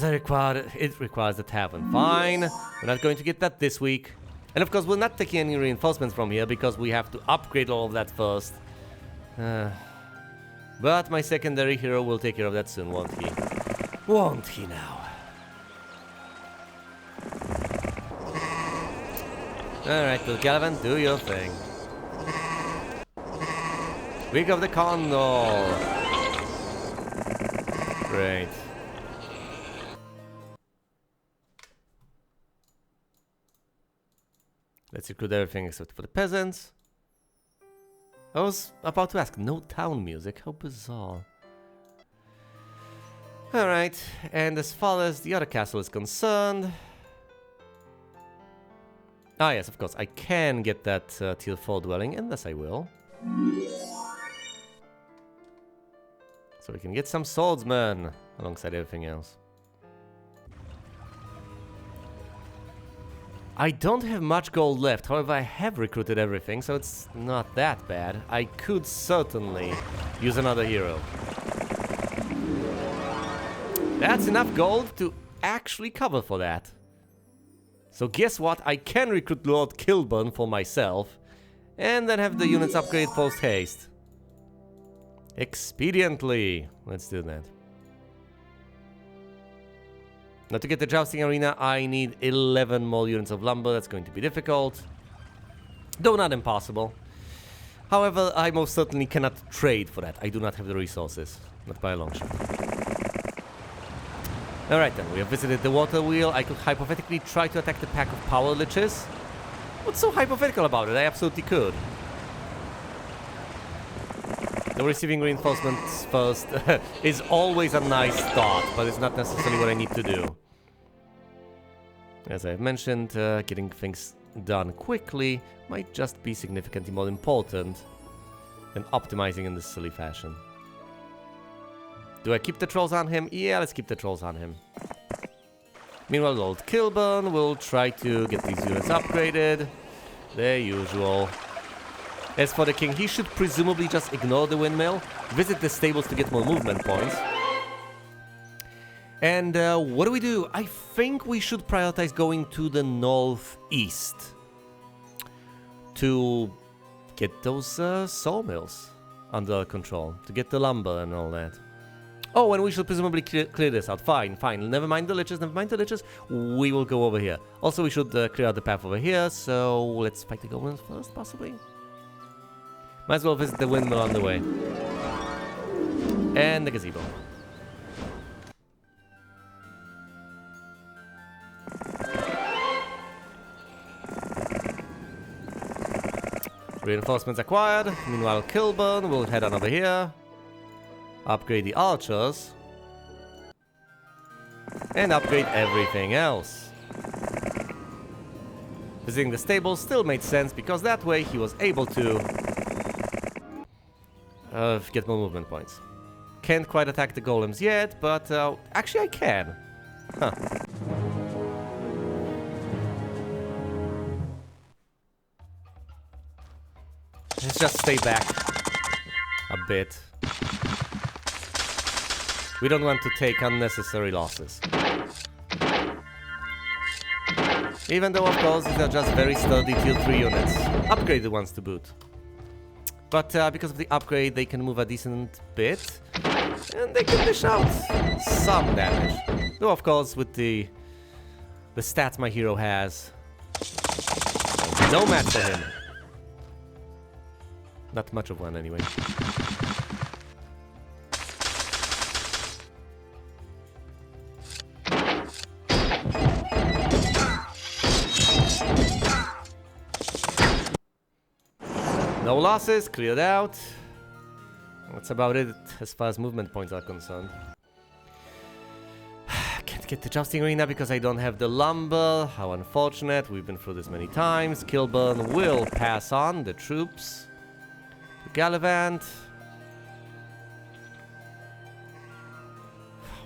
requires the tavern. Fine. We're not going to get that this week. And of course, we're not taking any reinforcements from here because we have to upgrade all of that first. But my secondary hero will take care of that soon, won't he? Won't he now? Alright, little Caravan, do your thing. Week of the Condor. Great. Let's recruit everything except for the peasants. I was about to ask, no town music, how bizarre. Alright, and as far as the other castle is concerned... Ah yes, of course, I can get that tier 4 dwelling, and thus I will. So we can get some swordsmen alongside everything else. I don't have much gold left, however I have recruited everything, so it's not that bad. I could certainly use another hero. That's enough gold to actually cover for that. So guess what? I can recruit Lord Kilburn for myself, and then have the units upgrade post-haste. Expediently. Let's do that. Now to get the jousting arena, I need 11 more units of lumber. That's going to be difficult. Though not impossible. However, I most certainly cannot trade for that. I do not have the resources. Not by a long shot. Alright then, we have visited the water wheel. I could hypothetically try to attack the pack of power liches. What's so hypothetical about it? I absolutely could. The receiving reinforcements first is always a nice thought, but it's not necessarily what I need to do. As I've mentioned, getting things done quickly might just be significantly more important than optimizing in this silly fashion. Do I keep the trolls on him? Yeah, let's keep the trolls on him. Meanwhile, Lord Kilburn will try to get these units upgraded. The usual. As for the king, he should presumably just ignore the windmill, visit the stables to get more movement points. And what do we do? I think we should prioritize going to the northeast to get those sawmills under control, to get the lumber and all that. Oh, and we should presumably clear this out. Fine, fine. Never mind the liches, never mind the liches. We will go over here. Also, we should clear out the path over here, so let's fight the goblins first, possibly. Might as well visit the windmill on the way. And the gazebo. Reinforcements acquired. Meanwhile, Kilburn will head on over here. Upgrade the archers. And upgrade everything else. Visiting the stables still made sense because that way he was able to get more movement points. Can't quite attack the golems yet, but actually I can. Huh. Let's just stay back a bit. We don't want to take unnecessary losses. Even though, of course, these are just very sturdy tier 3 units. Upgraded ones to boot. But because of the upgrade, they can move a decent bit. And they can dish out some damage. Though, of course, with the stats my hero has, no match for him. Not much of one, anyway. No losses, cleared out. That's about it as far as movement points are concerned. Can't get the jousting arena because I don't have the lumber. How unfortunate. We've been through this many times. Kilburn will pass on the troops. Gallivant.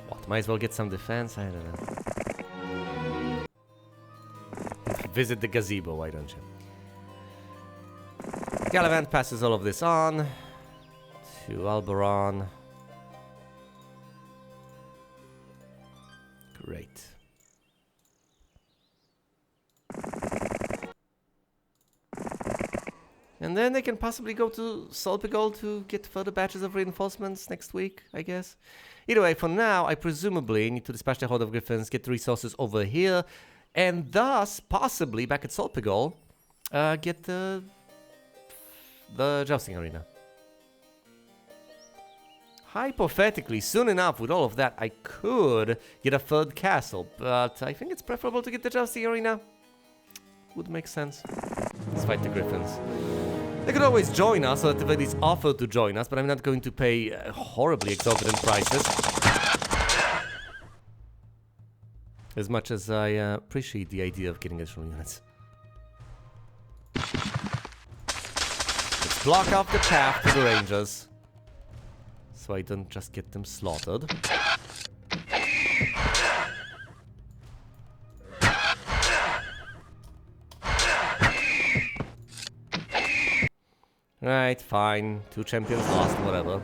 What? Might as well get some defense? I don't know. Visit the gazebo, why don't you? Gallivant passes all of this on to Alberon. Great. And then they can possibly go to Solpigol to get further batches of reinforcements next week, I guess. Either way, for now, I presumably need to dispatch the Horde of Griffins, get the resources over here, and thus, possibly, back at Solpigol, get the jousting arena. Hypothetically, soon enough, with all of that, I could get a third castle, but I think it's preferable to get the jousting arena. Would make sense. Let's fight the Griffins. They could always join us, or at the very least offer to join us, but I'm not going to pay horribly exorbitant prices. As much as I appreciate the idea of getting additional units. Let's block off the path to the Rangers, so I don't just get them slaughtered. Right, fine. 2 champions lost, whatever.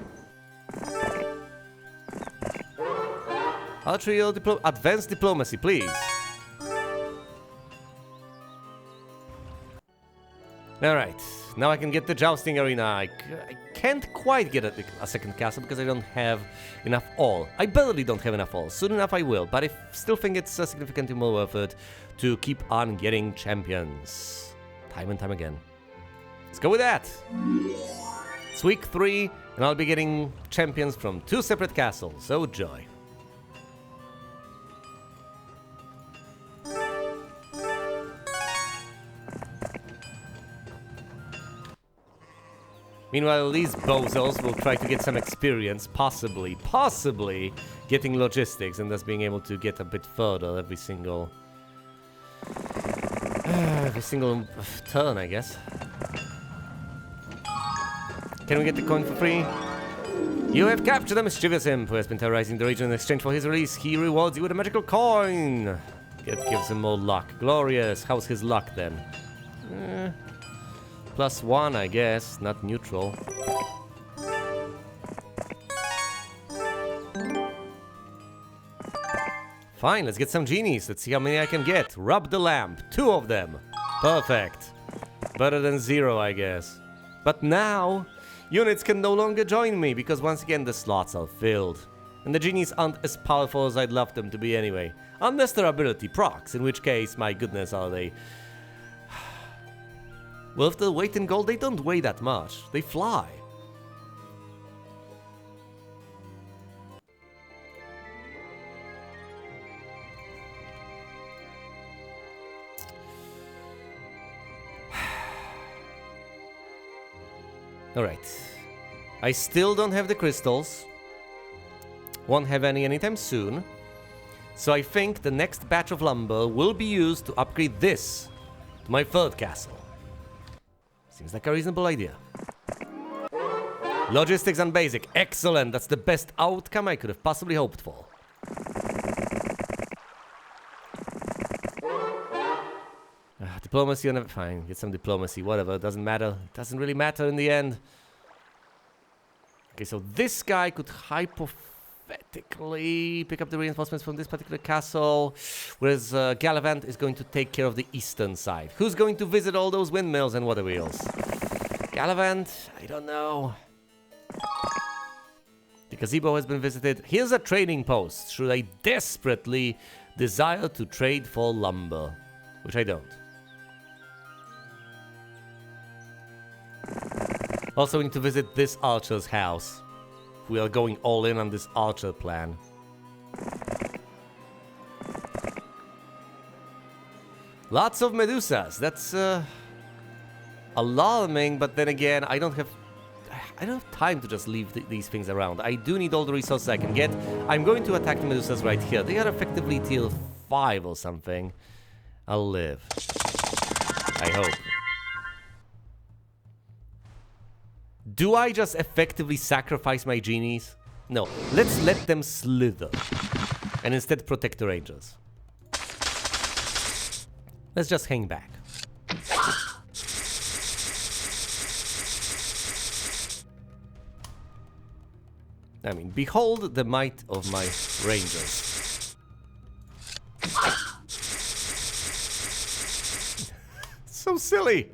Archery or advanced diplomacy, please. Alright, now I can get the jousting arena. I can't quite get a second castle because I don't have enough all. I barely don't have enough all. Soon enough I will, but I still think it's significantly more worth it to keep on getting champions. Time and time again. Let's go with that. It's week 3, and I'll be getting champions from 2 separate castles, so joy. Meanwhile, these bozos will try to get some experience, possibly getting logistics, and thus being able to get a bit further every single turn, I guess. Can we get the coin for free? You have captured a mischievous imp who has been terrorizing the region. In exchange for his release, he rewards you with a magical coin. It gives him more luck. Glorious. How's his luck then? +1, I guess. Not neutral. Fine, let's get some genies. Let's see how many I can get. Rub the lamp. 2 of them. Perfect. Better than 0, I guess. But now, units can no longer join me because once again the slots are filled. And the genies aren't as powerful as I'd love them to be anyway. Unless their ability procs, in which case, my goodness, are they... Well, if they're weight in gold, they don't weigh that much. They fly. Alright. I still don't have the crystals. Won't have any anytime soon. So I think the next batch of lumber will be used to upgrade this to my third castle. Seems like a reasonable idea. Logistics and basic. Excellent. That's the best outcome I could have possibly hoped for. Diplomacy on it. Fine. Get some diplomacy. Whatever. It doesn't matter. It doesn't really matter in the end. Okay, so this guy could hypothetically pick up the reinforcements from this particular castle, whereas Gallivant is going to take care of the eastern side. Who's going to visit all those windmills and water wheels? Gallivant? I don't know. The gazebo has been visited. Here's a trading post, should I desperately desire to trade for lumber, which I don't. Also, we need to visit this archer's house. We are going all in on this archer plan. Lots of Medusas. That's alarming, but then again, I don't have time to just leave these things around. I do need all the resources I can get. I'm going to attack the Medusas right here. They are effectively tier 5 or something. I'll live. I hope. Do I just effectively sacrifice my genies? No. Let's let them slither. And instead protect the rangers. Let's just hang back. I mean, behold the might of my rangers. So silly.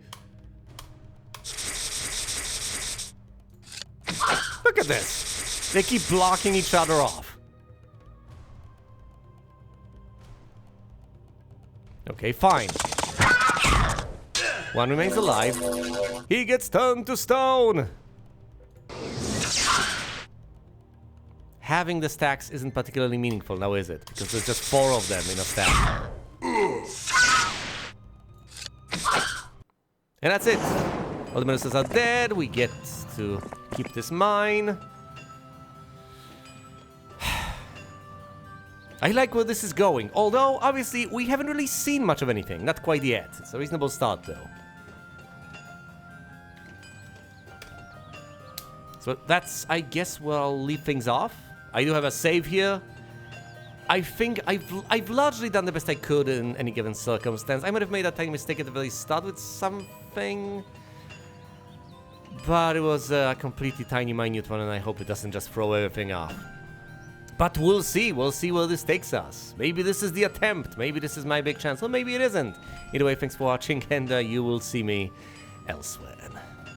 Look at this. They keep blocking each other off. Okay, fine. One remains alive. He gets turned to stone. Having the stacks isn't particularly meaningful now, is it? Because there's just 4 of them in a stack. And that's it. All the ministers are dead. We get to keep this mine. I like where this is going. Although, obviously, we haven't really seen much of anything. Not quite yet. It's a reasonable start, though. So that's, I guess, where I'll leave things off. I do have a save here. I think I've largely done the best I could in any given circumstance. I might have made a tiny mistake at the very start with something. But it was a completely tiny, minute one, and I hope it doesn't just throw everything off. But we'll see. We'll see where this takes us. Maybe this is the attempt. Maybe this is my big chance. Or maybe it isn't. Either way, thanks for watching, and you will see me elsewhere.